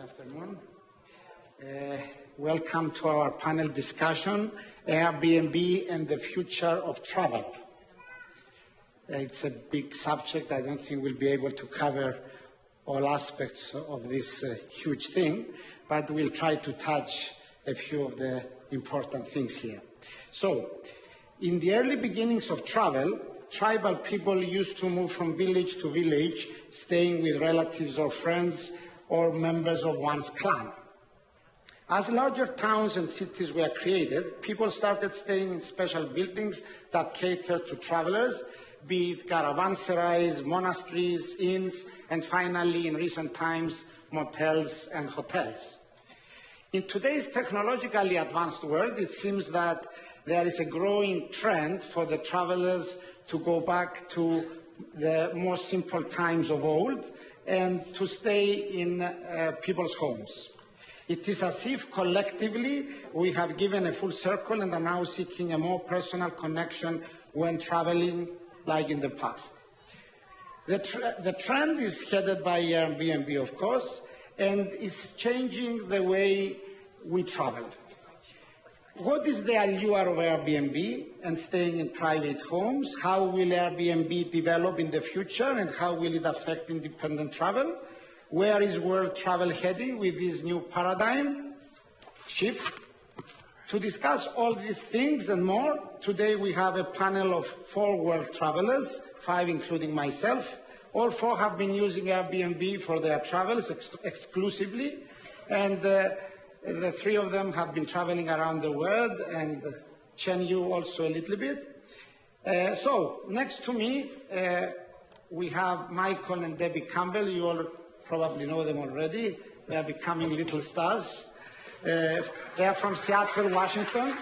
afternoon. Welcome to our panel discussion, Airbnb and the Future of Travel. It's a big subject. I don't think we'll be able to cover all aspects of this huge thing, but we'll try to touch a few of the important things here. So, in the early beginnings of travel, tribal people used to move from village to village, staying with relatives or friends or members of one's clan. As larger towns and cities were created, people started staying in special buildings that catered to travelers, be it caravanserais, monasteries, inns, and finally, in recent times, motels and hotels. In today's technologically advanced world, it seems that there is a growing trend for the travelers to go back to the more simple times of old and to stay in people's homes. It is as if collectively we have given a full circle and are now seeking a more personal connection when traveling like in the past. The trend is headed by Airbnb, of course, and is changing the way we travel. What is the allure of Airbnb and staying in private homes? How will Airbnb develop in the future and how will it affect independent travel? Where is world travel heading with this new paradigm shift? To discuss all these things and more, today we have a panel of 4 world travelers, 5 including myself. All 4 have been using Airbnb for their travels exclusively, and the 3 of them have been traveling around the world, and Chen Yu also a little bit. So, next to me, we have Michael and Debbie Campbell. You all probably know them already. They are becoming little stars. They are from Seattle, Washington.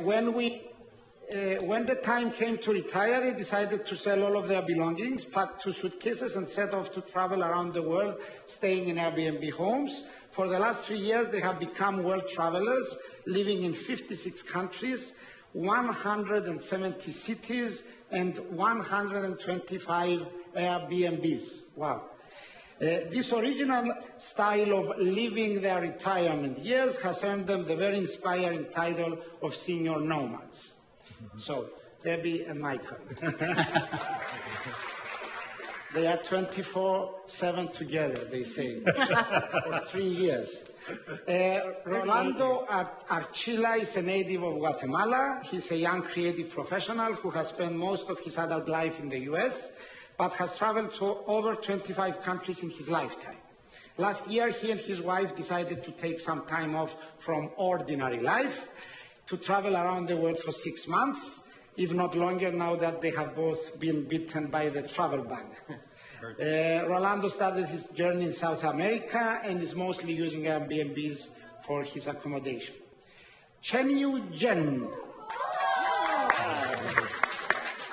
When the time came to retire, they decided to sell all of their belongings, packed 2 suitcases, and set off to travel around the world, staying in Airbnb homes. For the last 3 years, they have become world travelers, living in 56 countries, 170 cities, and 125 Airbnbs. Wow. This original style of living their retirement years has earned them the very inspiring title of senior nomads. So, Debbie and Michael. They are 24/7 together, they say, for 3 years. Rolando Archila is a native of Guatemala. He's a young creative professional who has spent most of his adult life in the US, but has traveled to over 25 countries in his lifetime. Last year, he and his wife decided to take some time off from ordinary life to travel around the world for 6 months, if not longer, now that they have both been bitten by the travel bug. Rolando started his journey in South America and is mostly using Airbnbs for his accommodation. Chen Yu Jen.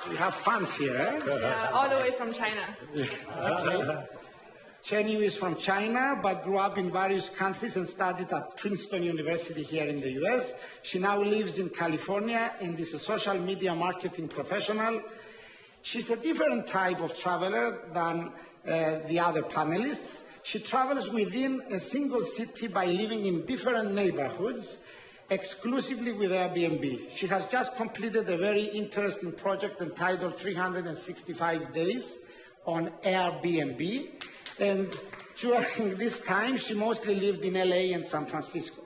We have fans here, eh? Yeah, all the way from China. Okay. Chen Yu is from China, but grew up in various countries and studied at Princeton University here in the US. She now lives in California and is a social media marketing professional. She's a different type of traveler than the other panelists. She travels within a single city by living in different neighborhoods, exclusively with Airbnb. She has just completed a very interesting project entitled 365 Days on Airbnb. And during this time, she mostly lived in LA and San Francisco.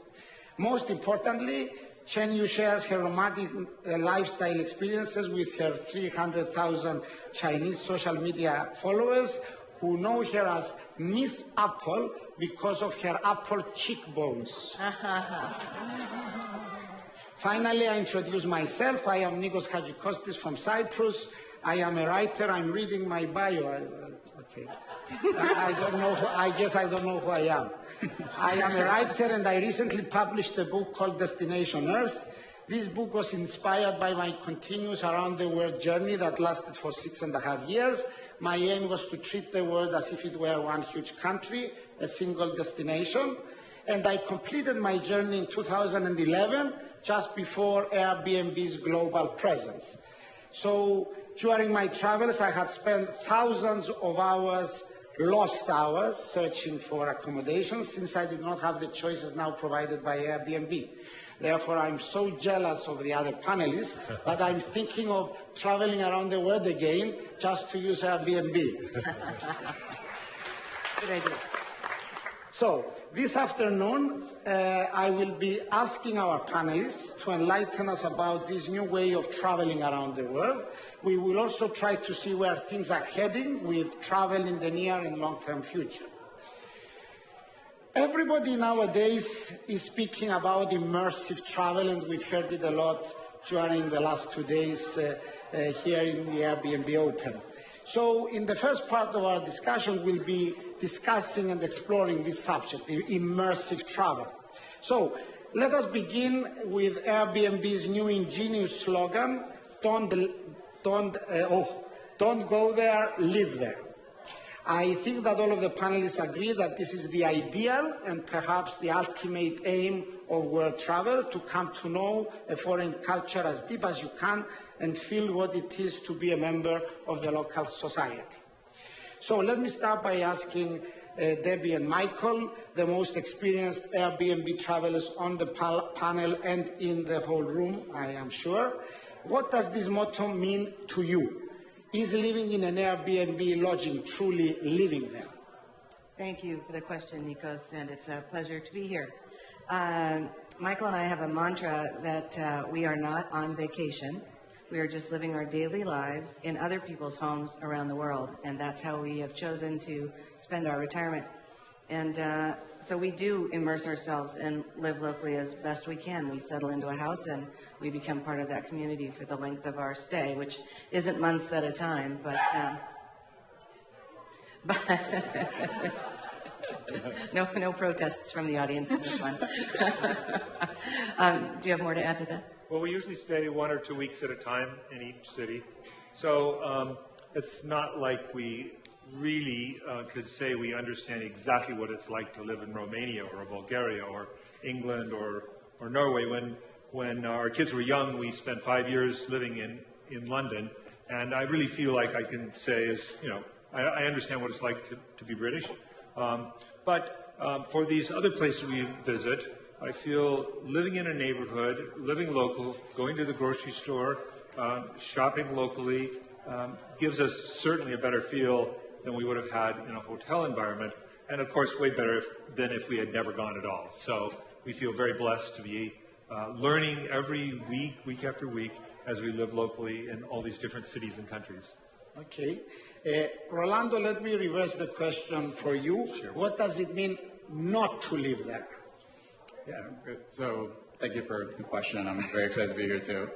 Most importantly, Chen Yu shares her romantic lifestyle experiences with her 300,000 Chinese social media followers who know her as Miss Apple because of her apple cheekbones. Finally, I introduce myself. I am Nikos Hagikostis from Cyprus. I am a writer. I'm reading my bio. Okay. I don't know. I guess I don't know who I am. I am a writer, and I recently published a book called Destination Earth. This book was inspired by my continuous around-the-world journey that lasted for 6.5 years. My aim was to treat the world as if it were one huge country, a single destination. And I completed my journey in 2011, just before Airbnb's global presence. So during my travels, I had spent thousands of hours lost hours searching for accommodation since I did not have the choices now provided by Airbnb. Therefore, I'm so jealous of the other panelists that I'm thinking of traveling around the world again just to use Airbnb. Good idea. So, this afternoon, I will be asking our panelists to enlighten us about this new way of traveling around the world. We will also try to see where things are heading with travel in the near and long-term future. Everybody nowadays is speaking about immersive travel, and we've heard it a lot during the last 2 days here in the Airbnb Open. So in the first part of our discussion, we'll be discussing and exploring this subject, immersive travel. So let us begin with Airbnb's new ingenious slogan, don't go there, live there. I think that all of the panelists agree that this is the ideal and perhaps the ultimate aim of world travel, to come to know a foreign culture as deep as you can and feel what it is to be a member of the local society. So let me start by asking Debbie and Michael, the most experienced Airbnb travelers on the panel and in the whole room, I am sure. What does this motto mean to you? Is living in an Airbnb lodging truly living there? Thank you for the question, Nikos, and it's a pleasure to be here. Michael and I have a mantra that we are not on vacation. We are just living our daily lives in other people's homes around the world, and that's how we have chosen to spend our retirement. And so we do immerse ourselves and live locally as best we can. We settle into a house and we become part of that community for the length of our stay, which isn't months at a time, but no protests from the audience in this one. Do you have more to add to that? Well, we usually stay 1 or 2 weeks at a time in each city. So it's not like we really could say we understand exactly what it's like to live in Romania or Bulgaria or England or Norway. When our kids were young, we spent 5 years living in London, and I really feel like I can say I understand what it's like to be British. But for these other places we visit, I feel living in a neighborhood, living local, going to the grocery store, shopping locally, gives us certainly a better feel than we would have had in a hotel environment, and of course way better than if we had never gone at all. So we feel very blessed to be learning every week after week, as we live locally in all these different cities and countries. Okay. Rolando, let me reverse the question for you. Sure. What does it mean not to live there? Yeah, so thank you for the question. I'm very excited to be here too.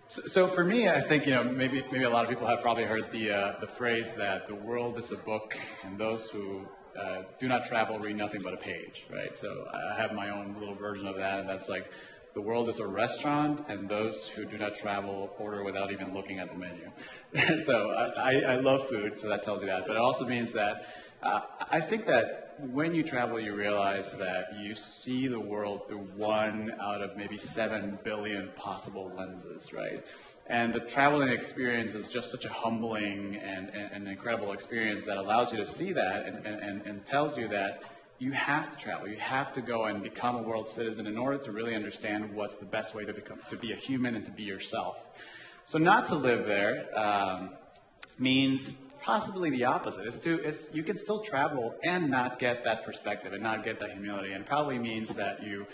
So for me, I think maybe a lot of people have probably heard the phrase that the world is a book, and those who do not travel read nothing but a page, right? So I have my own little version of that, and that's like, the world is a restaurant, and those who do not travel order without even looking at the menu. So I love food, so that tells you that. But it also means that I think that when you travel, you realize that you see the world through 1 out of maybe 7 billion possible lenses, right? And the traveling experience is just such a humbling and incredible experience that allows you to see that and tells you that you have to travel. You have to go and become a world citizen in order to really understand what's the best way to be a human and to be yourself. So not to live there means possibly the opposite. You can still travel and not get that perspective and not get that humility. And it probably means that you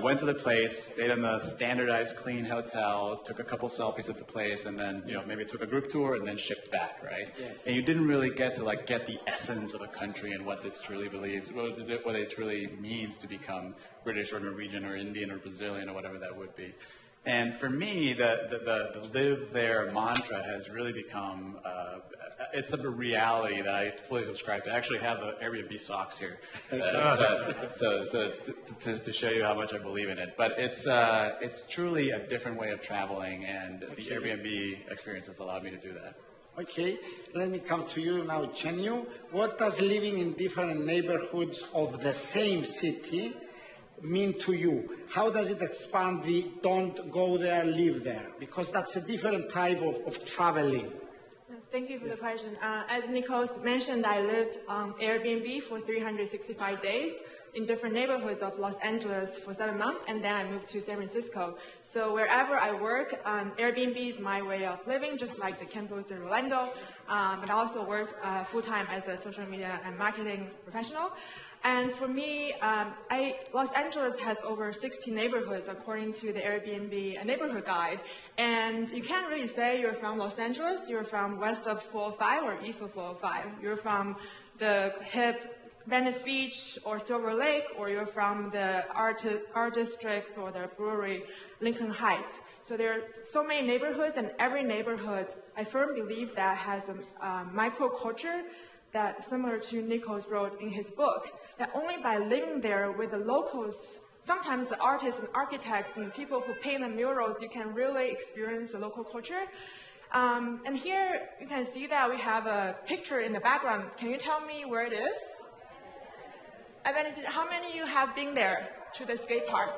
went to the place, stayed in the standardized clean hotel, took a couple selfies at the place, and then maybe took a group tour and then shipped back, right? Yes. And you didn't really get to get the essence of a country and what it truly believes, what it truly means to become British or Norwegian or Indian or Brazilian or whatever that would be. And for me, the live there mantra has really become, it's a reality that I fully subscribe to. I actually have the Airbnb socks here, to show you how much I believe in it. But it's truly a different way of traveling, and the Airbnb experience has allowed me to do that. Okay, let me come to you now, Chenyu. What does living in different neighborhoods of the same city mean to you? How does it expand the don't go there, live there? Because that's a different type of traveling. Thank you for the question. As Nikos mentioned, I lived on Airbnb for 365 days in different neighborhoods of Los Angeles for 7 months, and then I moved to San Francisco. So wherever I work, Airbnb is my way of living, just like the campus in Orlando. But I also work full-time as a social media and marketing professional. And for me, Los Angeles has over 60 neighborhoods according to the Airbnb neighborhood guide. And you can't really say you're from Los Angeles, you're from west of 405 or east of 405. You're from the hip Venice Beach or Silver Lake, or you're from the art district or the brewery Lincoln Heights. So there are so many neighborhoods, and every neighborhood, I firmly believe, that has a microculture that similar to Nikos wrote in his book, that only by living there with the locals, sometimes the artists and architects and people who paint the murals, you can really experience the local culture. And here you can see that we have a picture in the background. Can you tell me where it is? How many of you have been there to the skate park?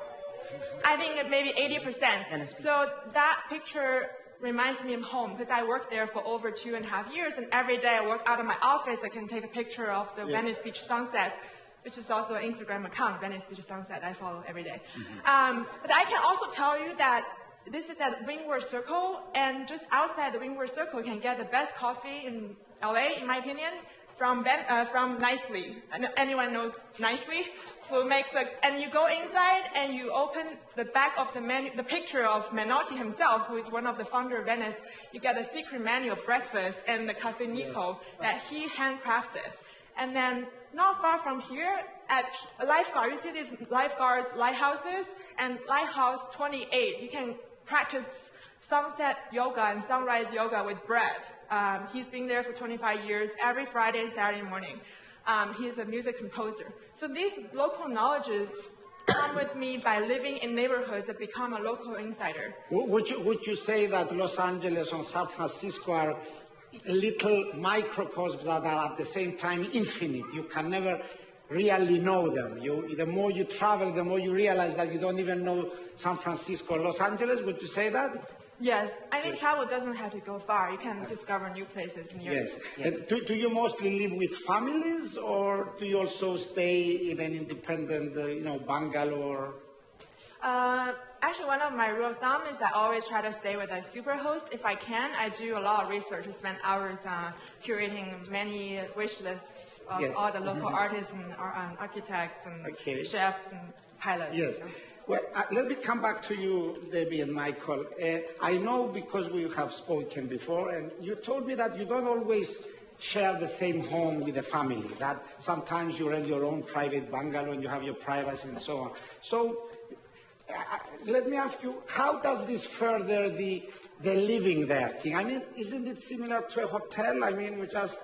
I think maybe 80%. So that picture reminds me of home, because I worked there for over 2.5 years, and every day I work out of my office, I can take a picture of the Venice Beach sunset, which is also an Instagram account, Venice Beach Sunset, I follow every day. But I can also tell you that this is at Windward Circle, and just outside the Windward Circle, you can get the best coffee in LA, in my opinion, from Nicely. Anyone knows Nicely? Who makes and you go inside and you open the back of the menu, the picture of Menotti himself, who is one of the founder of Venice. You get a secret menu of breakfast and the Cafe Nico that he handcrafted. And then not far from here at Lifeguard, you see these lifeguards, lighthouses, and Lighthouse 28. You can practice sunset yoga and sunrise yoga with Brett. He's been there for 25 years, every Friday and Saturday morning. He's a music composer. So these local knowledges come with me by living in neighborhoods that become a local insider. Would you say that Los Angeles and San Francisco are little microcosms that are at the same time infinite? You can never really know them. The more you travel, the more you realize that you don't even know San Francisco or Los Angeles. Would you say that? Yes, I think travel doesn't have to go far. You can discover new places near you. Yes. Do you mostly live with families, or do you also stay in an independent, bungalow? Actually, one of my rule of thumb is I always try to stay with a superhost. If I can, I do a lot of research. I spend hours curating many wish lists of all the local artists and architects and chefs and pilots. Yes. Well, let me come back to you, Debbie and Michael. I know, because we have spoken before, and you told me that you don't always share the same home with the family, that sometimes you rent your own private bungalow and you have your privacy and so on. So let me ask you, how does this further the living there thing? I mean, isn't it similar to a hotel? I mean, you just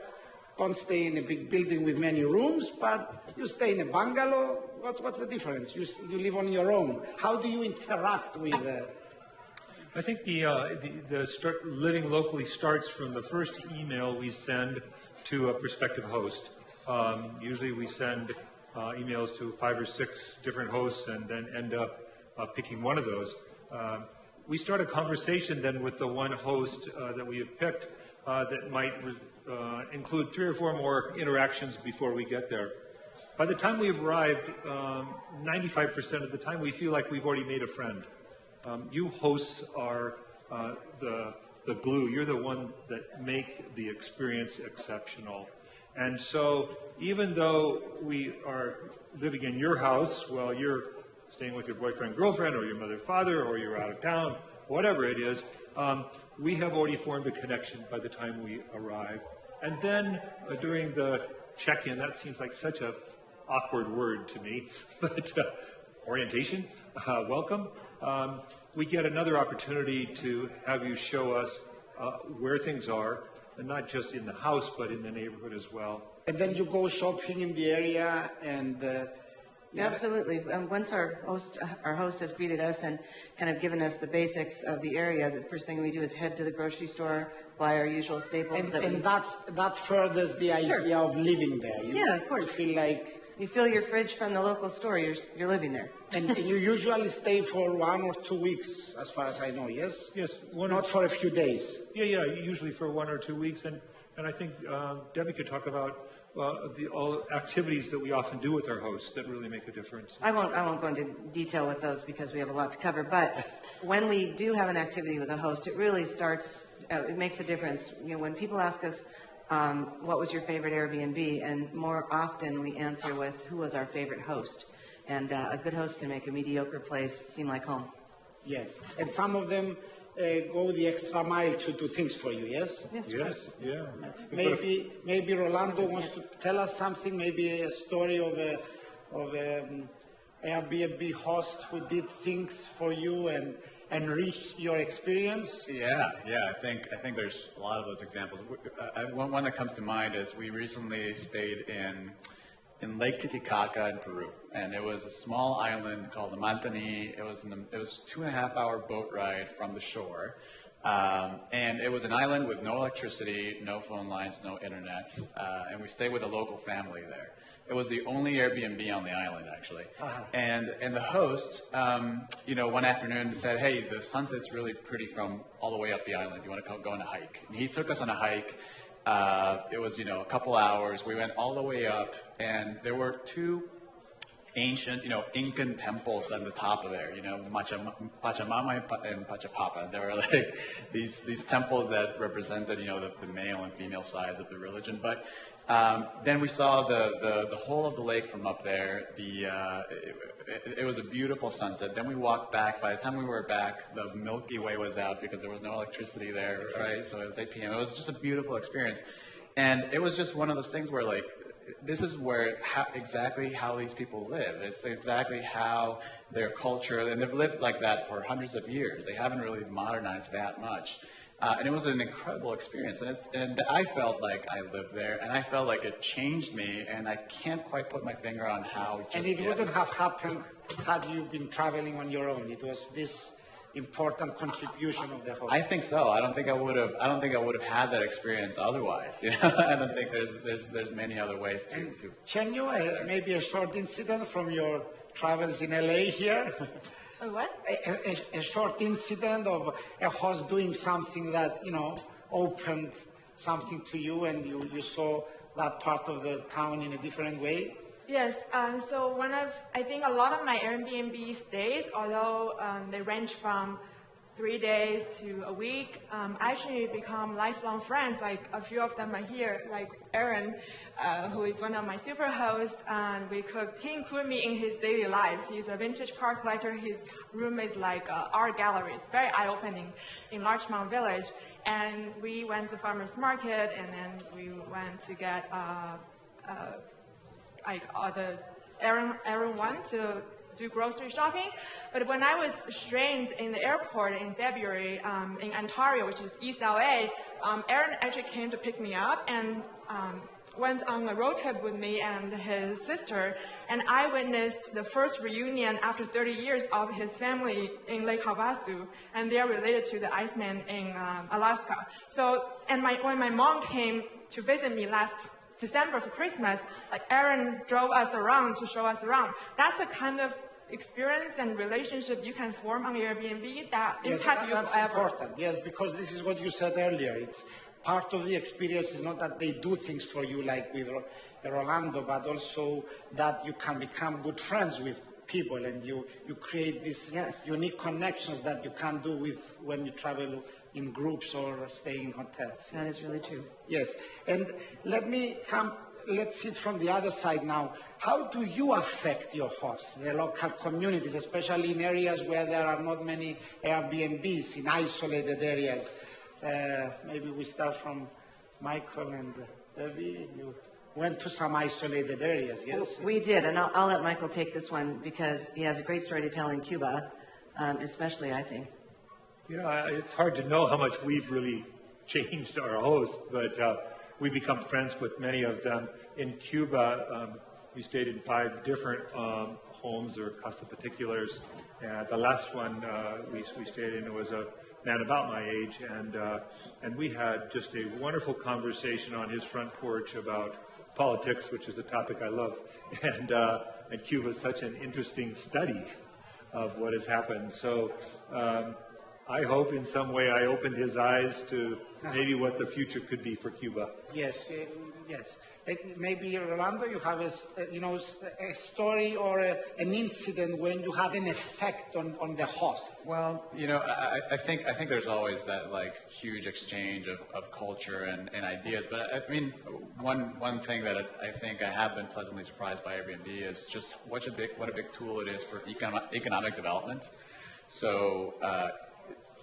don't stay in a big building with many rooms, but you stay in a bungalow. What's the difference? You live on your own. How do you interact with? I think living locally starts from the first email we send to a prospective host. Usually we send emails to 5 or 6 different hosts, and then end up picking one of those. We start a conversation then with the one host that we have picked that might include 3 or 4 more interactions before we get there. By the time we've arrived, 95% of the time we feel like we've already made a friend. You hosts are the glue. You're the one that make the experience exceptional. And so even though we are living in your house while you're staying with your boyfriend, girlfriend, or your mother, father, or you're out of town, whatever it is, we have already formed a connection by the time we arrive. And then during the check-in, that seems like such a awkward word to me, but orientation, welcome. We get another opportunity to have you show us where things are, and not just in the house, but in the neighborhood as well. And then you go shopping in the area, and Absolutely. Once our host has greeted us and kind of given us the basics of the area, the first thing we do is head to the grocery store, buy our usual staples. And that furthers the idea of living there. Of course. You feel like You fill your fridge from the local store. You're living there. And you usually stay for 1 or 2 weeks, as far as I know, yes? Yes, Not for a few days. Yeah, usually for 1 or 2 weeks. And I think Debbie could talk about all activities that we often do with our hosts that really make a difference. I won't go into detail with those because we have a lot to cover. But when we do have an activity with a host, it really starts. It makes a difference. You know, when people ask us, what was your favorite Airbnb? And more often we answer with, who was our favorite host? And a good host can make a mediocre place seem like home. Yes, and some of them go the extra mile to do things for you, yes? Yes, yeah. Maybe Rolando wants to tell us something, maybe a story of a Airbnb host who did things for you and enriched your experience. Yeah. I think there's a lot of those examples. One that comes to mind is we recently stayed in Lake Titicaca in Peru, and it was a small island called the Mantani. It was 2.5-hour boat ride from the shore, and it was an island with no electricity, no phone lines, no internet, and we stayed with a local family there. It was the only Airbnb on the island, actually. And the host, one afternoon said, "Hey, the sunset's really pretty from all the way up the island. You want to go on a hike?" And he took us on a hike. It was, a couple hours. We went all the way up, and there were 2 ancient, Incan temples on the top of there, Pachamama and Pachapapa. There were like these temples that represented, the male and female sides of the religion. But then we saw the whole of the lake from up there. It was a beautiful sunset. Then we walked back. By the time we were back, the Milky Way was out because there was no electricity there, right? So it was 8 p.m. It was just a beautiful experience. And it was just one of those things where, like, this is exactly how these people live. It's exactly how their culture, and they've lived like that for hundreds of years. They haven't really modernized that much. And it was an incredible experience. And I felt like I lived there, and I felt like it changed me, and I can't quite put my finger on how. And it wouldn't have happened had you been traveling on your own. It was this important contribution of the host. I think so. I don't think I would have had that experience otherwise. I don't think there's many other ways to. Chenyo, maybe a short incident from your travels in LA here. A what? A short incident of a host doing something that, opened something to you and you saw that part of the town in a different way? Yes, so I think a lot of my Airbnb stays, although they range from 3 days to a week, actually become lifelong friends. Like a few of them are here, like Aaron, who is one of my super hosts, and he included me in his daily lives. He's a vintage car collector. His room is like an art gallery. It's very eye-opening in Larchmont Village. And we went to farmer's market, and then we went to get the Aaron one to do grocery shopping. But when I was strained in the airport in February in Ontario, which is East LA, Aaron actually came to pick me up and went on a road trip with me and his sister, and I witnessed the first reunion after 30 years of his family in Lake Havasu, and they are related to the Iceman in Alaska. So, and when my mom came to visit me last December for Christmas, like Aaron drove us around to show us around. That's the kind of experience and relationship you can form on Airbnb that impact you that's forever. Important. Yes, because this is what you said earlier. It's part of the experience is not that they do things for you like with Rolando, but also that you can become good friends with people and you create these unique connections that you can't do with when you travel in groups or stay in hotels. That is really true. Yes, and let's see it from the other side now. How do you affect your hosts, the local communities, especially in areas where there are not many Airbnbs, in isolated areas? Maybe we start from Michael and Debbie. You went to some isolated areas, yes? We did, and I'll let Michael take this one because he has a great story to tell in Cuba, especially, I think. Yeah, it's hard to know how much we've really changed our hosts, but we've become friends with many of them. In Cuba, we stayed in 5 different homes or casa particulars. The last one we stayed in, it was a man about my age, and we had just a wonderful conversation on his front porch about politics, which is a topic I love, and Cuba is such an interesting study of what has happened. So I hope in some way I opened his eyes to maybe what the future could be for Cuba. Yes, yes. Maybe Rolando, you have a story or an incident when you had an effect on the host. Well, I think there's always that like huge exchange of culture and ideas. But I mean, one thing that I think I have been pleasantly surprised by Airbnb is just what a big tool it is for economic development. So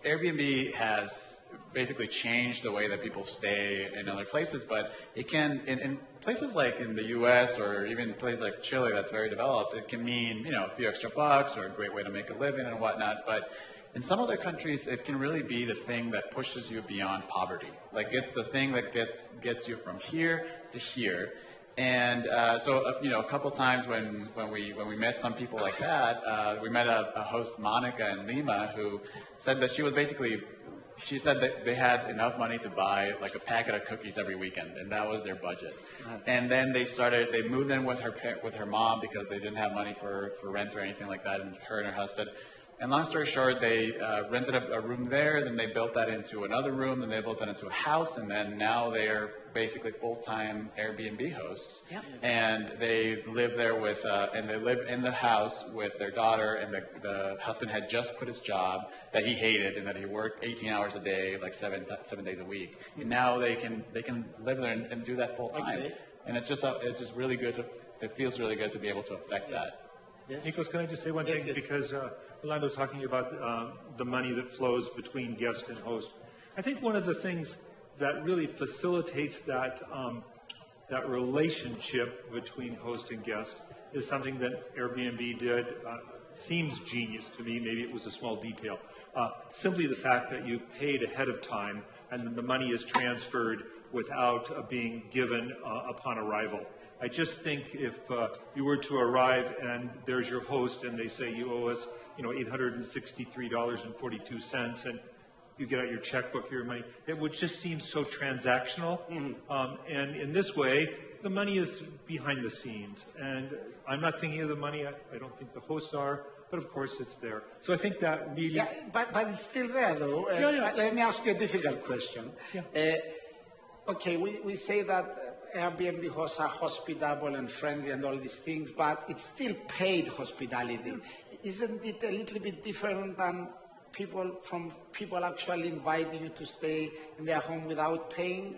Airbnb has basically changed the way that people stay in other places, but it can, in places like in the US or even places like Chile that's very developed, it can mean, a few extra bucks or a great way to make a living and whatnot. But in some other countries, it can really be the thing that pushes you beyond poverty. Like it's the thing that gets you from here to here. And so, a couple times when we met some people like that, we met a host, Monica in Lima, who said that she said that they had enough money to buy like a packet of cookies every weekend, and that was their budget. And then they moved in with her mom because they didn't have money for rent or anything like that, and her and her husband. And long story short, they rented a room there, then they built that into another room, then they built that into a house, and then now they are basically full-time Airbnb hosts. Yep. And they live there and they live in the house with their daughter, and the husband had just quit his job that he hated and that he worked 18 hours a day, like seven days a week. And now they can live there and do that full-time. Okay. And it's just really good. It feels really good to be able to affect that. Yes. Nikos, can I just say one thing? Yes. Because Orlando's talking about the money that flows between guest and host. I think one of the things that really facilitates that relationship between host and guest is something that Airbnb did. Seems genius to me. Maybe it was a small detail. Simply the fact that you paid ahead of time and then the money is transferred without being given upon arrival. I just think if you were to arrive and there's your host and they say you owe us, $863.42, and you get out your checkbook, your money, it would just seem so transactional. Mm-hmm. And in this way, the money is behind the scenes. And I'm not thinking of the money. I don't think the hosts are. But of course, it's there. So I think that really... Yeah, but it's still there, though. Let me ask you a difficult question. Yeah. Okay, we say that Airbnb hosts are hospitable and friendly and all these things, but it's still paid hospitality. Isn't it a little bit different than people actually inviting you to stay in their home without paying?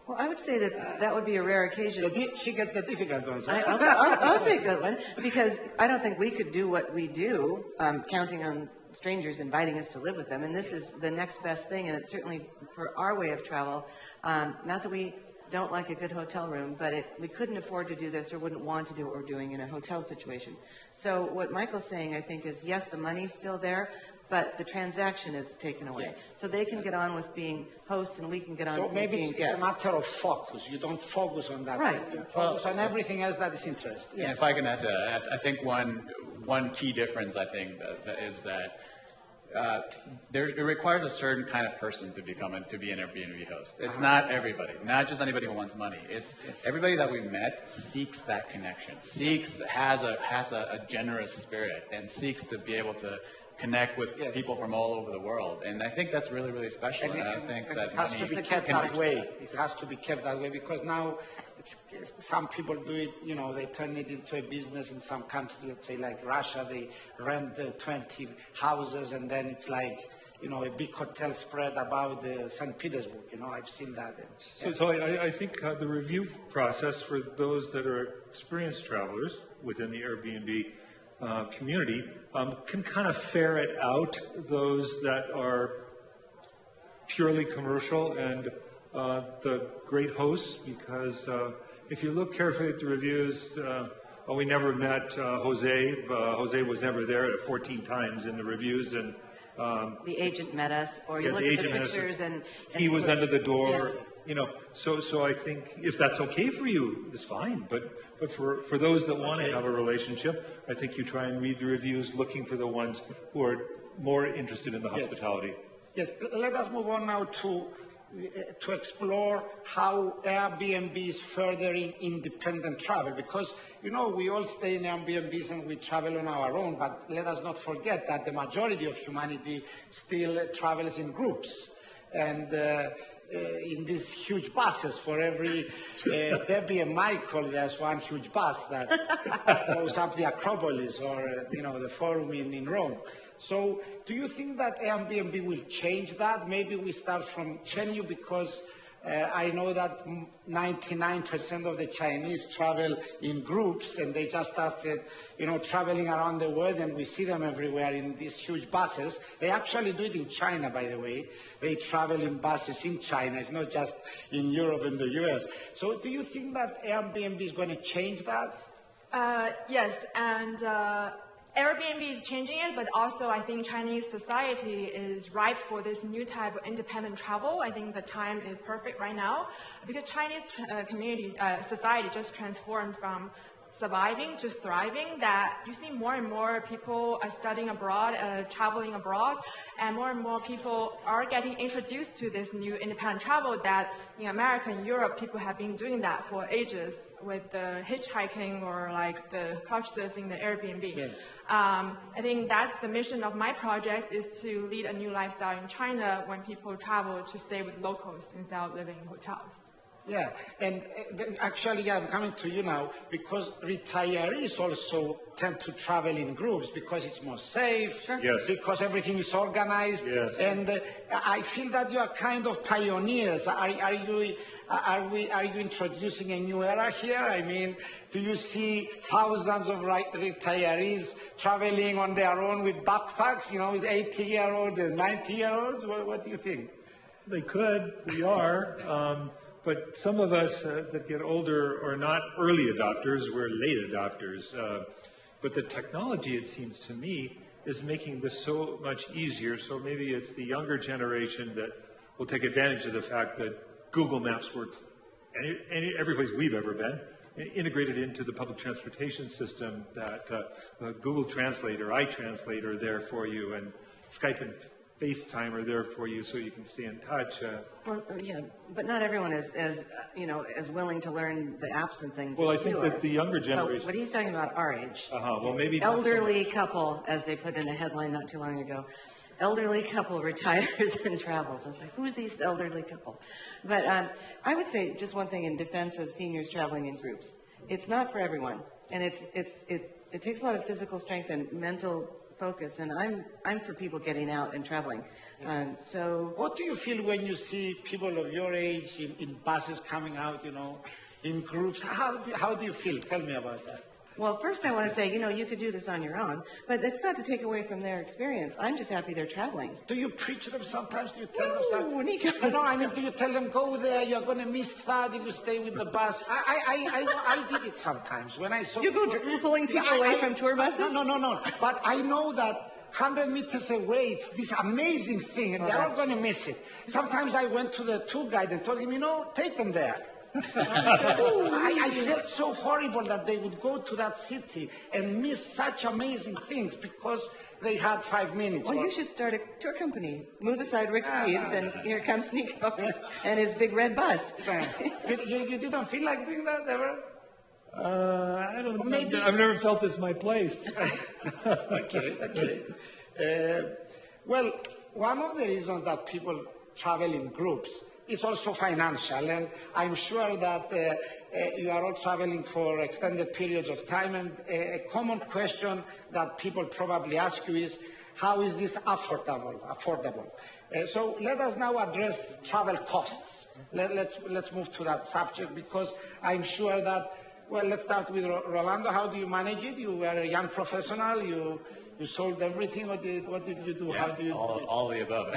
Well, I would say that would be a rare occasion. She gets the difficult ones. I'll take that one, because I don't think we could do what we do, counting on strangers inviting us to live with them. And this is the next best thing, and it's certainly for our way of travel. Not that we don't like a good hotel room, but we couldn't afford to do this or wouldn't want to do what we're doing in a hotel situation. So what Michael's saying, I think, is yes, the money's still there, but the transaction is taken away. Yes. So they can get on with being hosts and we can get on with being guests. So maybe it's a matter of focus. You don't focus on that. Right. You focus on everything else that is interesting. Yes. If I can add to that, I think one key difference, I think, is that it requires a certain kind of person to be an Airbnb host. It's not everybody, not just anybody who wants money. It's everybody that we met seeks that connection, has a generous spirit, and seeks to be able to connect with people from all over the world. And I think that's really, really special. And I think that it has to be kept that way. It has to be kept that way, because now some people do it, they turn it into a business in some countries, let's say like Russia, they rent 20 houses and then it's like, a big hotel spread about St. Petersburg, I've seen that. So I think the review process for those that are experienced travelers within the Airbnb community can kind of ferret out those that are purely commercial and the great hosts, because if you look carefully at the reviews, we never met Jose. Jose was never there 14 times in the reviews, and the agent met us, or you look at the pictures and he was under the door. Yeah. So I think if that's okay for you, it's fine. But for those that want to have a relationship, I think you try and read the reviews, looking for the ones who are more interested in the hospitality. Yes. Let us move on now to to explore how Airbnb is furthering independent travel, because we all stay in Airbnbs and we travel on our own, but let us not forget that the majority of humanity still travels in groups and in these huge buses. For every Debbie and Michael, there's one huge bus that goes up the Acropolis or the Forum in Rome. So do you think that Airbnb will change that? Maybe we start from Chenyu, because I know that 99% of the Chinese travel in groups, and they just started, traveling around the world, and we see them everywhere in these huge buses. They actually do it in China, by the way. They travel in buses in China. It's not just in Europe and the US. So do you think that Airbnb is going to change that? Yes, and Airbnb is changing it, but also I think Chinese society is ripe for this new type of independent travel. I think the time is perfect right now, because Chinese society just transformed from surviving to thriving, that you see more and more people are studying abroad, traveling abroad, and more people are getting introduced to this new independent travel that in America and Europe, people have been doing that for ages with the hitchhiking or like the couch surfing, the Airbnb. Yes. I think that's the mission of my project, is to lead a new lifestyle in China when people travel to stay with locals instead of living in hotels. Yeah, and actually I'm coming to you now, because retirees also tend to travel in groups because it's more safe, yes, because everything is organized, yes, and I feel that you are kind of pioneers. Are you introducing a new era here? I mean, do you see thousands of retirees traveling on their own with backpacks, with 80-year-olds and 90-year-olds? What do you think? They could. We are. But some of us that get older are not early adopters, we're late adopters. But the technology, it seems to me, is making this so much easier. So maybe it's the younger generation that will take advantage of the fact that Google Maps works every place we've ever been, integrated into the public transportation system, that Google Translate or iTranslate are there for you, and Skype and FaceTime are there for you so you can stay in touch. Well, yeah, but not everyone is as willing to learn the apps and things. Well, I think that the younger generation. Well, but he's talking about our age. Well, maybe elderly couple, as they put in a headline not too long ago. Elderly couple retires and travels. I was like, who's these elderly couple? But I would say just one thing in defense of seniors traveling in groups. It's not for everyone, and it takes a lot of physical strength and mental focus, and I'm for people getting out and traveling. So what do you feel when you see people of your age in buses coming out, in groups? How do you feel? Tell me about that. Well, first I want to say, you could do this on your own, but it's not to take away from their experience. I'm just happy they're traveling. Do you preach them sometimes? Do you tell them something? Nico. No, I mean, do you tell them, go there, you're going to miss that if you stay with the bus? I did it sometimes when I saw... You go pulling people away from tour buses? No. But I know that 100 meters away, it's this amazing thing, and they're all going to miss it. Sometimes I went to the tour guide and told him, take them there. I felt so horrible that they would go to that city and miss such amazing things because they had 5 minutes. Well, you should start a tour company. Move aside Rick Steves, and here comes Nico and his big red bus. You didn't feel like doing that ever? I don't know. Maybe. I've never felt this my place. Okay. Well, one of the reasons that people travel in groups is also financial, and I'm sure that you are all traveling for extended periods of time, and a common question that people probably ask you is, how is this affordable? So let us now address travel costs. Let's move to that subject, because I'm sure that, well, let's start with Rolando. How do you manage it? You were a young professional. You sold everything. What did you do? Yeah, How do you all the above.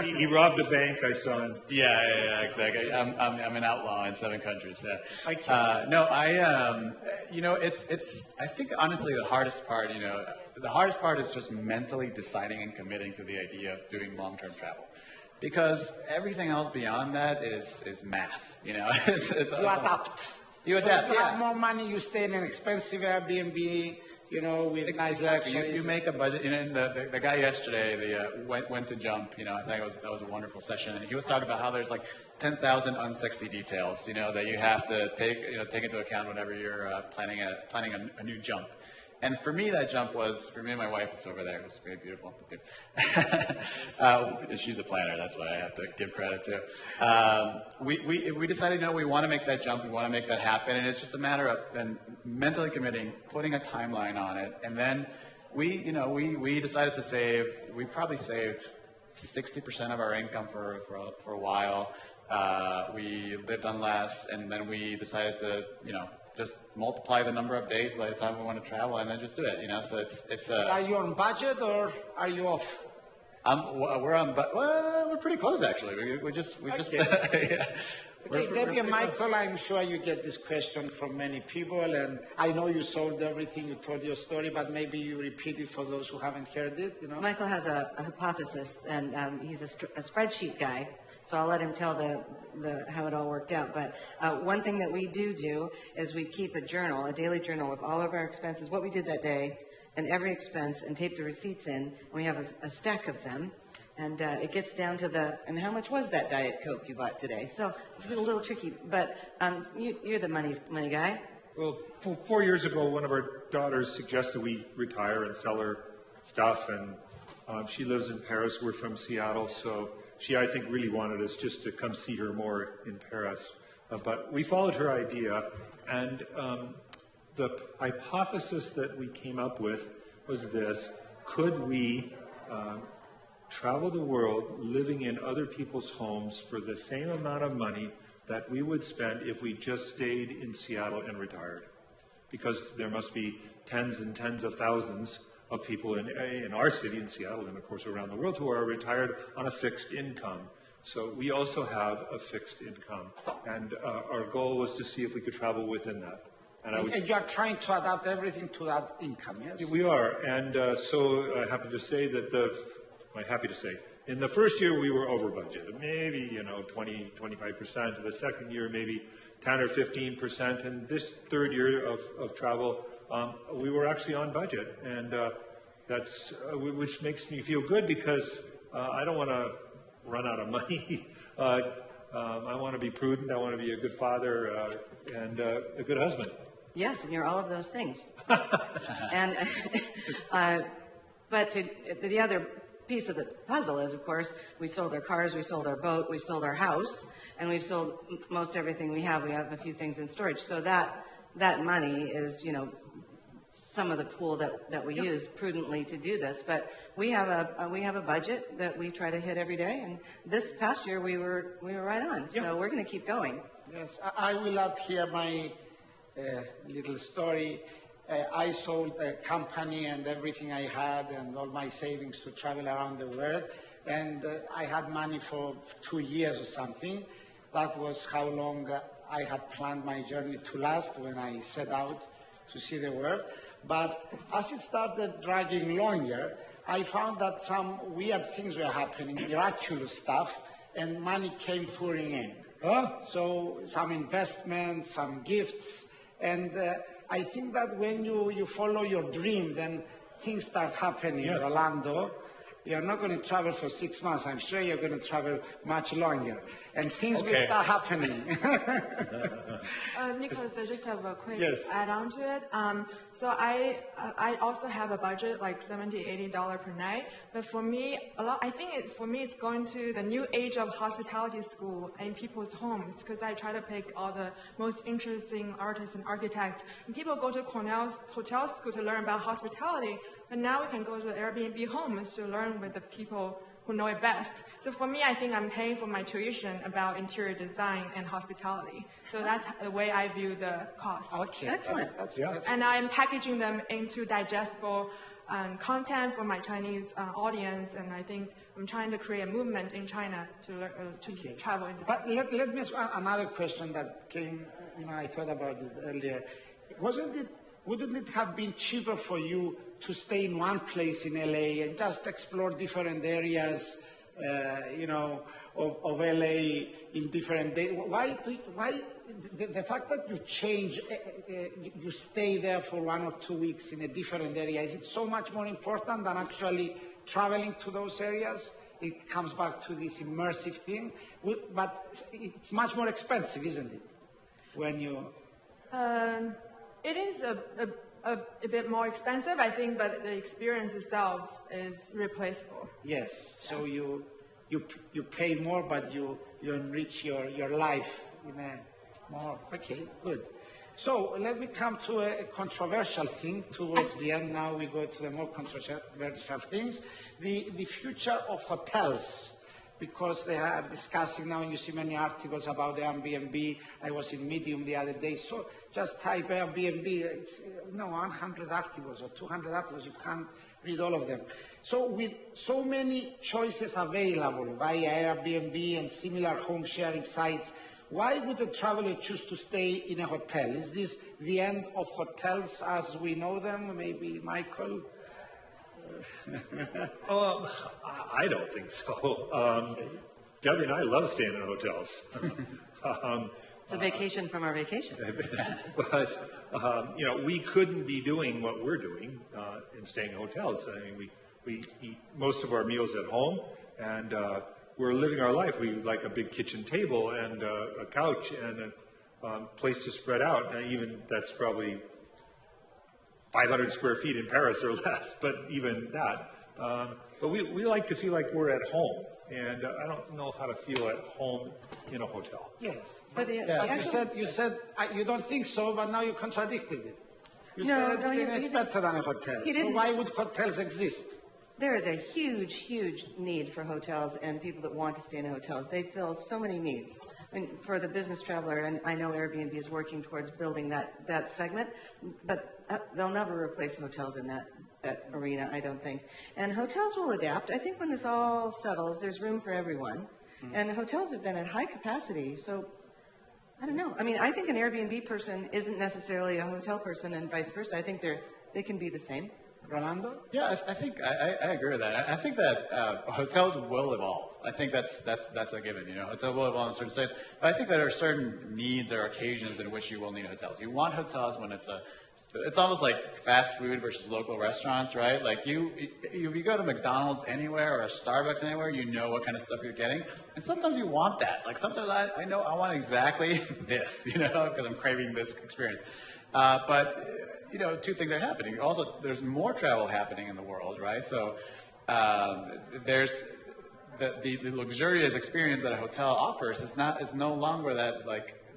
He robbed a bank. I saw him. Yeah, exactly. I'm an outlaw in 7 countries. Yeah. Okay. No, it's. I think honestly, the hardest part is just mentally deciding and committing to the idea of doing long-term travel, because everything else beyond that is math. You adapt. You so adapt. You have more money. You stay in an expensive Airbnb. with nice Exactly. luxuries. You make a budget. And the guy yesterday, went to jump. I think that was a wonderful session, and he was talking about how there's like 10,000 unsexy details, that you have to take into account whenever you're planning a new jump. And for me, that jump was, for me and my wife, it's over there. It was very beautiful. She's a planner. That's what I have to give credit to. We decided, we want to make that jump. We want to make that happen. And it's just a matter of then mentally committing, putting a timeline on it. And then we decided to save. We probably saved 60% of our income for a while. We lived on less. And then we decided to, just multiply the number of days by the time we want to travel, and then just do it. So it's. Are you on budget or are you off? We're on, but we're pretty close actually. We just. Yeah. Okay, Debbie and Michael, I'm sure you get this question from many people, and I know you sold everything, you told your story, but maybe you repeat it for those who haven't heard it. Michael has a hypothesis, and he's a spreadsheet guy. So I'll let him tell how it all worked out. But one thing that we do is we keep a daily journal of all of our expenses, what we did that day, and every expense, and tape the receipts in. And we have a stack of them. And it gets down to and how much was that Diet Coke you bought today? So it's a little tricky. But you're the money guy. Well, 4 years ago, one of our daughters suggested we retire and sell her stuff. And she lives in Paris. We're from Seattle, so she, I think, really wanted us just to come see her more in Paris. But we followed her idea, and the hypothesis that we came up with was this: could we travel the world living in other people's homes for the same amount of money that we would spend if we just stayed in Seattle and retired? Because there must be tens and tens of thousands of people in our city, in Seattle, and of course around the world, who are retired on a fixed income. So we also have a fixed income, and our goal was to see if we could travel within that. And you are trying to adapt everything to that income, yes? We are, and so I happy to say that in the first year we were over budget, maybe 20, 25%. The second year maybe 10 or 15%, and this third year of travel we were actually on budget, and that's which makes me feel good, because I don't want to run out of money. I want to be prudent. I want to be a good father and a good husband. Yes, and you're all of those things. And but the other piece of the puzzle is, of course, we sold our cars, we sold our boat, we sold our house, and we've sold most everything we have. We have a few things in storage, so that money is, some of the pool that we use prudently to do this. But we have a budget that we try to hit every day, and this past year we were right on. So we're going to keep going. Yes, I will add here my little story. I sold a company and everything I had and all my savings to travel around the world, and I had money for 2 years or something. That was how long I had planned my journey to last when I set out to see the world. But as it started dragging longer, I found that some weird things were happening, miraculous stuff, and money came pouring in. So some investments, some gifts, and I think that when you follow your dream, then things start happening, yes. Rolando. You're not going to travel for 6 months. I'm sure you're going to travel much longer. And things will start happening. Nicholas, I just have a quick yes. add-on to it. So I also have a budget like $70, $80 per night. But for me, it's going to the new age of hospitality school in people's homes, because I try to pick all the most interesting artists and architects. And people go to Cornell's hotel school to learn about hospitality, but now we can go to Airbnb homes to learn with the people who know it best. So for me, I think I'm paying for my tuition about interior design and hospitality. So that's the way I view the cost. Okay, excellent. And I'm packaging them into digestible content for my Chinese audience, and I think I'm trying to create a movement in China to travel. But let me ask another question that came, I thought about it earlier. Wouldn't it have been cheaper for you to stay in one place in LA and just explore different areas, of LA in different days? Why the fact that you change, you stay there for 1 or 2 weeks in a different area, is it so much more important than actually traveling to those areas? It comes back to this immersive thing, but it's much more expensive, isn't it? When you... It is a bit more expensive, I think, but the experience itself is replaceable. Yes, so you pay more, but you enrich your life in a more, okay, good. So let me come to a controversial thing towards the end. Now we go to the more controversial things. The future of hotels, because they are discussing now, and you see many articles about Airbnb. I was in Medium the other day, so just type Airbnb, it's 100 articles or 200 articles, you can't read all of them. So with so many choices available via Airbnb and similar home sharing sites, why would a traveler choose to stay in a hotel? Is this the end of hotels as we know them? Maybe Michael? I don't think so. Debbie and I love staying in hotels. It's a vacation from our vacation. But, we couldn't be doing what we're doing in staying in hotels. I mean, we eat most of our meals at home, and we're living our life. We like a big kitchen table and a couch and a place to spread out. And even that's probably 500 square feet in Paris or less, but even that. But we like to feel like we're at home. And I don't know how to feel at home in a hotel. Yes. But You said you don't think so, but now you contradicted it. You No, said he it's better than a hotel. He So didn't. why would hotels exist? There is a huge, huge need for hotels and people that want to stay in hotels. They fill so many needs. I mean, for the business traveler, and I know Airbnb is working towards building that segment, but they'll never replace hotels in that arena, I don't think. And hotels will adapt. I think when this all settles, there's room for everyone. And hotels have been at high capacity, so I don't know. I mean, I think an Airbnb person isn't necessarily a hotel person and vice versa. I think they can be the same. Rolando? Yeah, I think I agree with that. I think that hotels will evolve. I think that's a given. Hotels will evolve in certain states. But I think there are certain needs or occasions in which you will need hotels. You want hotels when it's almost like fast food versus local restaurants, right? Like if you go to McDonald's anywhere or a Starbucks anywhere, you know what kind of stuff you're getting. And sometimes you want that. Like sometimes I know I want exactly this, because I'm craving this experience. But two things are happening. Also, there's more travel happening in the world, right? So there's the luxurious experience that a hotel offers is no longer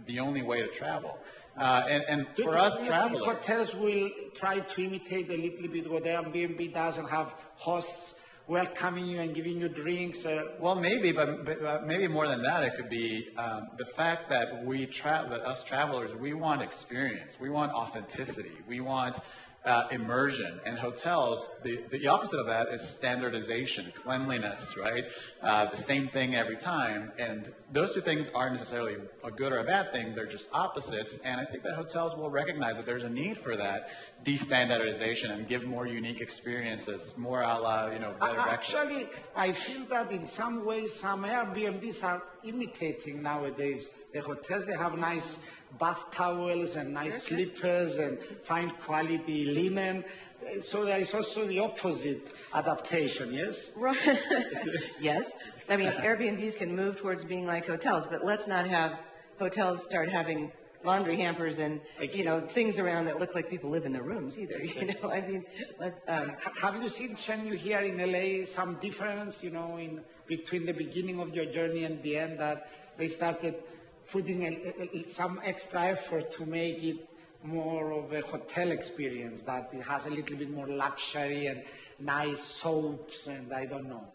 the only way to travel. And for us travelers, hotels will try to imitate a little bit what Airbnb does and have hosts welcoming you and giving you drinks. Well, maybe, but maybe more than that, it could be the fact that that us travelers, we want experience, we want authenticity, we want immersion. And hotels, the opposite of that is standardization, cleanliness, right? The same thing every time. And those two things aren't necessarily a good or a bad thing. They're just opposites. And I think that hotels will recognize that there's a need for that destandardization and give more unique experiences, more a la, better breakfast. Actually, I feel that in some ways, some Airbnbs are imitating nowadays the hotels. They have nice bath towels and nice slippers and fine quality linen. So there is also the opposite adaptation, yes? Right. Yes. I mean, Airbnbs can move towards being like hotels, but let's not have hotels start having laundry hampers and, things around that look like people live in their rooms either, I mean... Have you seen, Chen, you here in LA, some difference, in between the beginning of your journey and the end, that they started putting some extra effort to make it more of a hotel experience, that it has a little bit more luxury and nice soaps and I don't know.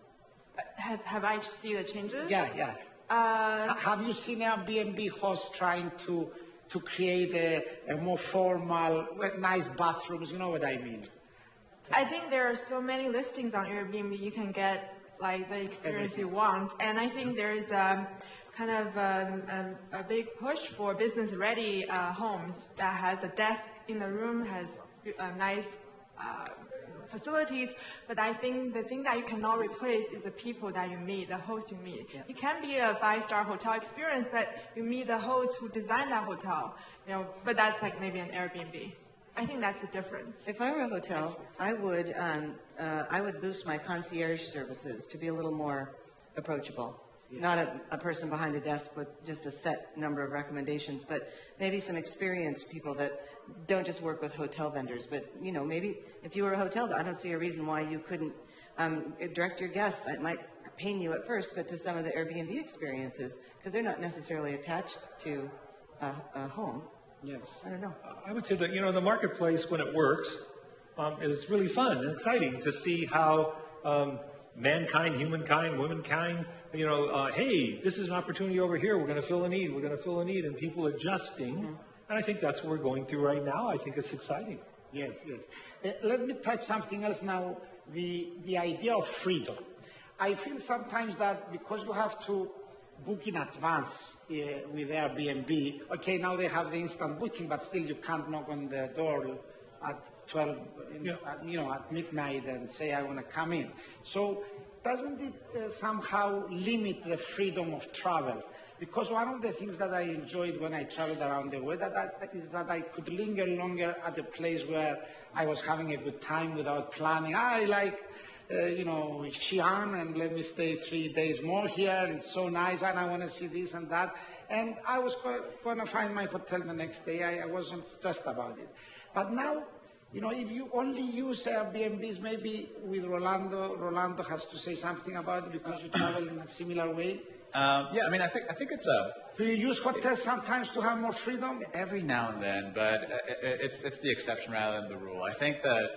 Have I seen the changes? Yeah. Have you seen Airbnb hosts trying to create a more formal, nice bathrooms? You know what I mean? I think there are so many listings on Airbnb. You can get the experience you want, and I think there is kind of a big push for business-ready homes that has a desk in the room, has a nice facilities, but I think the thing that you cannot replace is the people that you meet, the host you meet. Yeah. It can be a 5-star hotel experience, but you meet the host who designed that hotel, but that's like maybe an Airbnb. I think that's the difference. If I were a hotel, I would boost my concierge services to be a little more approachable. Yeah. Not a person behind the desk with just a set number of recommendations, but maybe some experienced people that don't just work with hotel vendors. But, maybe if you were a hotel, I don't see a reason why you couldn't direct your guests. It might pain you at first, but to some of the Airbnb experiences, because they're not necessarily attached to a home. Yes. I don't know. I would say that, the marketplace, when it works, is really fun and exciting to see how mankind, humankind, womankind, hey, this is an opportunity over here. We're going to fill a need. We're going to fill a need, and people adjusting. Mm-hmm. And I think that's what we're going through right now. I think it's exciting. Yes. Let me touch something else now, the idea of freedom. I feel sometimes that because you have to book in advance with Airbnb, okay, now they have the instant booking, but still you can't knock on the door at 12, at midnight and say, I want to come in. So doesn't it somehow limit the freedom of travel? Because one of the things that I enjoyed when I traveled around the world is that I could linger longer at a place where I was having a good time without planning. I like, Xi'an, and let me stay 3 days more here. It's so nice, and I want to see this and that. And I was going to find my hotel the next day. I wasn't stressed about it. But now, if you only use Airbnbs, maybe with Rolando has to say something about it because you travel in a similar way. I think it's a... Do you use hotels sometimes to have more freedom? Every now and then, but it's the exception rather than the rule. I think that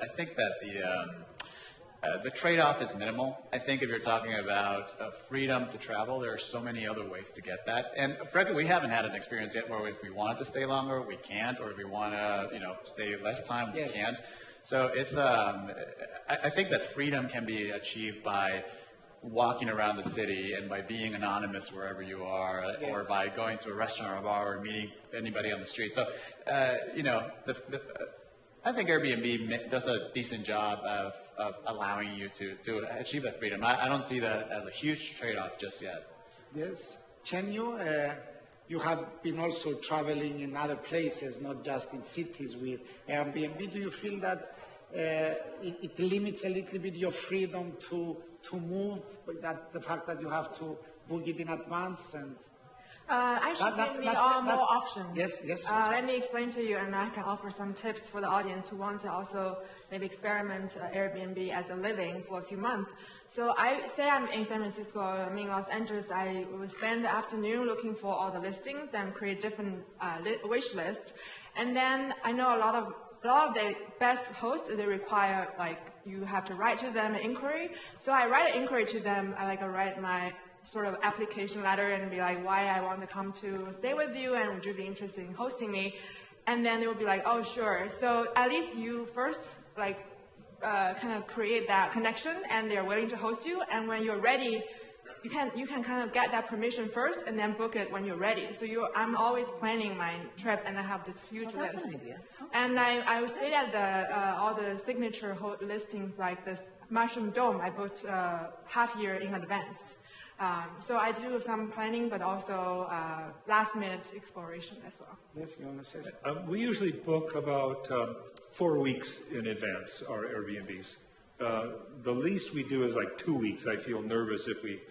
the trade-off is minimal. I think if you're talking about freedom to travel, there are so many other ways to get that. And frankly, we haven't had an experience yet where if we wanted to stay longer, we can't, or if we want to, stay less time, we can't. So it's I think that freedom can be achieved by walking around the city and by being anonymous wherever you are, or by going to a restaurant or a bar or meeting anybody on the street. So, I think Airbnb does a decent job of allowing you to achieve that freedom. I don't see that as a huge trade-off just yet. Yes. Chenyu, you have been also traveling in other places, not just in cities with Airbnb. Do you feel that it limits a little bit your freedom to move, that the fact that you have to book it in advance? And actually, we need more options. Yes. Let me explain to you, and I can offer some tips for the audience who want to also maybe experiment Airbnb as a living for a few months. So I'm in San Francisco, I'm in Los Angeles. I will spend the afternoon looking for all the listings and create different wish lists. And then I know a lot of the best hosts, they require, you have to write to them an inquiry. So I write an inquiry to them. I write my sort of application letter and be like, why I want to come to stay with you, and would you be interested in hosting me? And then they will be like, oh, sure. So at least you first, kind of create that connection, and they're willing to host you. And when you're ready, you can kind of get that permission first, and then book it when you're ready. So I'm always planning my trip, and I have this huge list. That's an idea. And I stayed at all the signature listings, like this Mushroom Dome. I booked half year in advance. So I do some planning, but also last-minute exploration as well. Yes, you want to say something? We usually book about 4 weeks in advance our Airbnbs. The least we do is 2 weeks. I feel nervous if we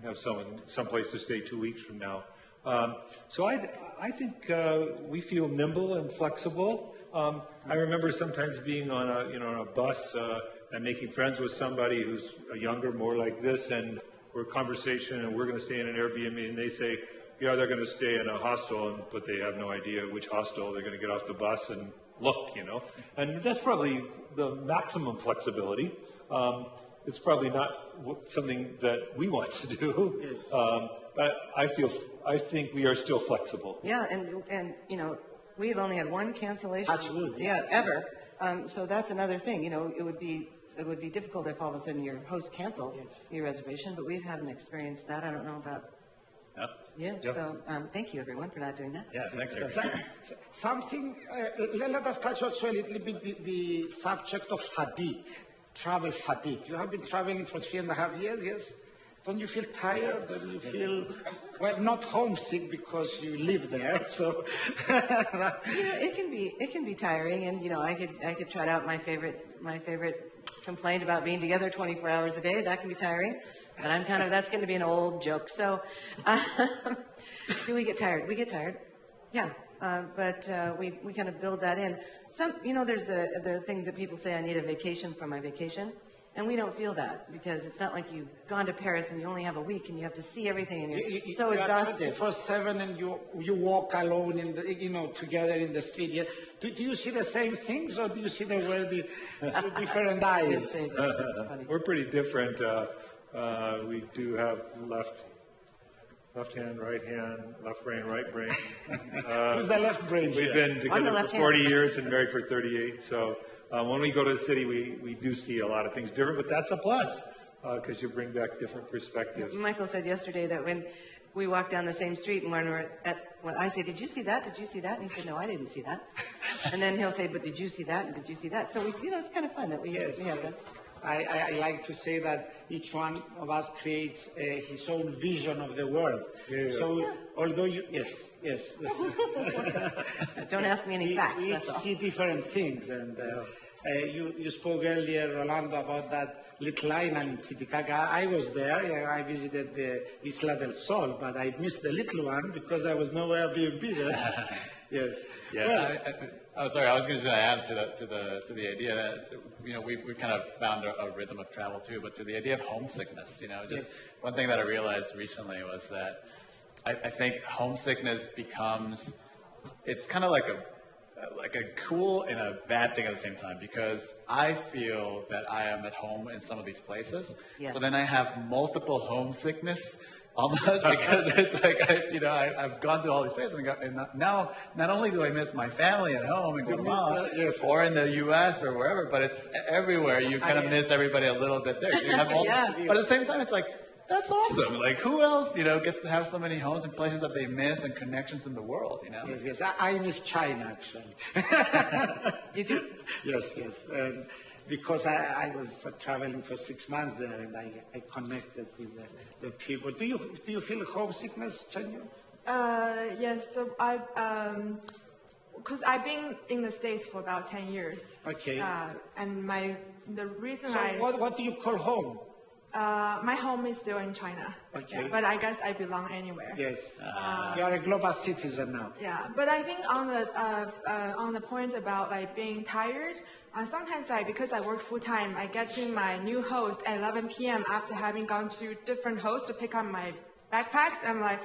have someplace to stay 2 weeks from now. So I think we feel nimble and flexible. I remember sometimes being on a bus and making friends with somebody who's younger, more like this, and we're conversation, and we're going to stay in an Airbnb, and they say, yeah, they're going to stay in a hostel, but they have no idea which hostel. They're going to get off the bus and look, And that's probably the maximum flexibility. It's probably not something that we want to do, yes. But I think we are still flexible. Yeah, and we've only had one cancellation. Absolutely. Yeah, ever. So that's another thing. It would be difficult if all of a sudden your host canceled your reservation, but we haven't experienced that. I don't know about. Yep. So thank you everyone for not doing that. Yeah, thanks. Something. Let us touch also a little bit the subject of fatigue. travel fatigue. You have been traveling for 3.5 years, yes? Don't you feel tired? Don't you feel, well, not homesick because you live there, so. It can be tiring, and I could trot out my favorite complaint about being together 24 hours a day. That can be tiring, but that's going to be an old joke. So, do we get tired? We get tired, yeah. But we kind of build that in. There's the thing that people say, I need a vacation from my vacation. And we don't feel that because it's not like you've gone to Paris and you only have a week and you have to see everything and you're so exhausted. For 7 and you walk alone in the together in the street. Yeah. Do you see the same things or do you see the world through different eyes? We're pretty different. We do have left hand, right hand, left brain, right brain. Who's the left brain? We've been together for 40 years and married for 38. So when we go to the city, we do see a lot of things different, but that's a plus because you bring back different perspectives. Michael said yesterday that when we walk down the same street and when I say, did you see that? Did you see that? And he said, no, I didn't see that. And then he'll say, but did you see that? And did you see that? So it's kind of fun that we have this. I like to say that each one of us creates his own vision of the world. Yeah. So, although yes. Don't ask me any facts. We that's all. see different things, and you spoke earlier, Rolando, about that little island in Titicaca. I was there. Yeah, I visited the Isla del Sol, but I missed the little one because there was no Airbnb there. Yes. Yeah. Well, sorry. I was going to add to the idea that we've kind of found a rhythm of travel too, but to the idea of homesickness. One thing that I realized recently was that I think homesickness becomes it's kind of like a cool and a bad thing at the same time because I feel that I am at home in some of these places, yes. So then I have multiple homesickness. Almost because it's like I've gone to all these places and now not only do I miss my family at home in Guatemala or in the U.S. or wherever, but it's everywhere. You kind of miss everybody a little bit there. You have But at the same time, it's like that's awesome. Like who else gets to have so many homes and places that they miss and connections in the world? Yes. I miss China actually. You do? Yes. Because I was traveling for 6 months there, and I connected with the people. Do you feel homesickness, Chanyu? Yes. So because I've been in the States for about 10 years. Okay. And the reason So what do you call home? My home is still in China. Okay. But I guess I belong anywhere. Yes. You are a global citizen now. Yeah, but I think on the point about like being tired, sometimes because I work full time, I get to my new host at 11 p.m. after having gone to different hosts to pick up my backpacks. I'm like,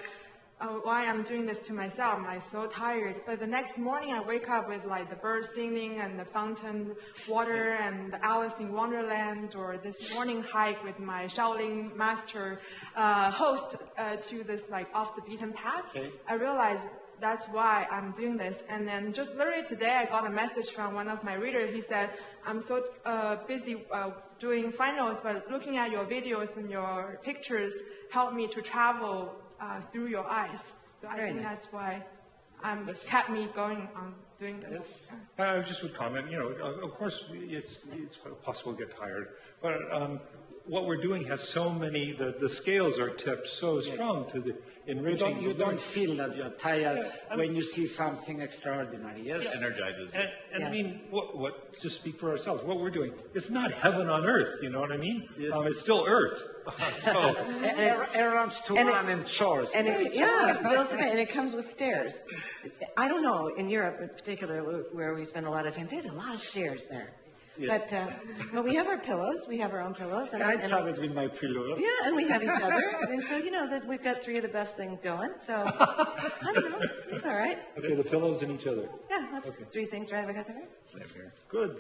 why I'm doing this to myself? I'm like so tired. But the next morning I wake up with like the birds singing and the fountain water and the Alice in Wonderland, or this morning hike with my Shaolin master host to this like off the beaten path. Okay. I realized that's why I'm doing this. And then just literally today I got a message from one of my readers. He said, I'm so busy doing finals, but looking at your videos and your pictures helped me to travel through your eyes. So I think that's why kept me going on doing this. I just would comment, of course it's possible to get tired, but what we're doing has so many, the scales are tipped so strong to the enriching. You don't feel that you're tired when you see something extraordinary, yes? It energizes you. And I mean, what to speak for ourselves, what we're doing, it's not heaven on earth, you know what I mean? Yes. It's still earth. So, errands to run and chores. And it comes with stairs. I don't know, in Europe in particular, where we spend a lot of time, there's a lot of stairs there. Yes. But we have our pillows. We have our own pillows. I traveled with my pillows. Yeah, and we have each other. And so, that we've got 3 of the best things going. So, I don't know. It's all right. okay, the pillows and each other. Yeah, that's 3 things, right? Have I got that right? Same here. Good.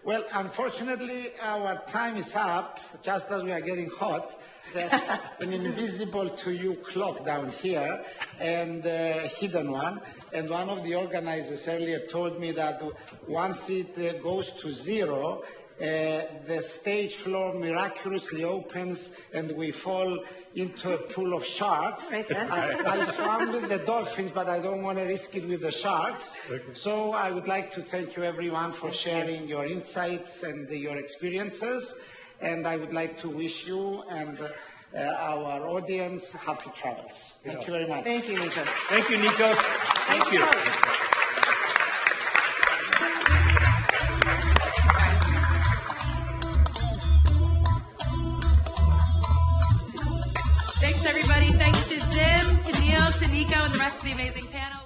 Well, unfortunately, our time is up, just as we are getting hot. There's an invisible to you clock down here, and a hidden one. And one of the organizers earlier told me that once it goes to 0, the stage floor miraculously opens and we fall into a pool of sharks. Right then. I swam with the dolphins, but I don't want to risk it with the sharks. So I would like to thank you everyone for sharing your insights and your experiences. And I would like to wish you and our audience happy travels. Thank you very much. Thank you, Nikos. Thank you, Nikos. Thank you. Thanks, everybody. Thanks to Zim, to Neil, to Nico, and the rest of the amazing panel.